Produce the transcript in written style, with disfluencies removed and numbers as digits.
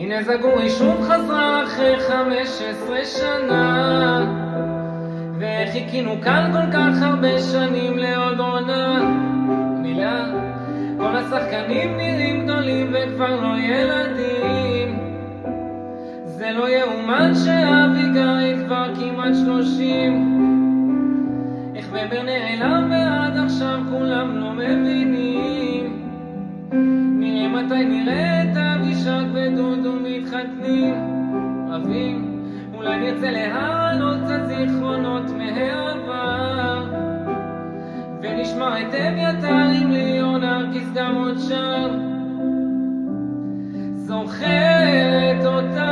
הנה זגורי שוב חזרה אחרי 15 שנה, וחיכינו כאן כל כך הרבה שנים לעוד עונה. מילה, כל השחקנים נראים גדולים וכבר לא ילדים. זה לא יאומן שאביגיל כבר כמעט 30. איך בבר נעלם ועד עכשיו כולם לא מבינים. נראה מתי נראה את אבישג ודודו מתחתנים. רבים, אולי נרצה להעלות קצת זיכרונות מהעבר, ונשמע את אביתר עם ליאון ארקיס גם עוד שר. זוכרת אותה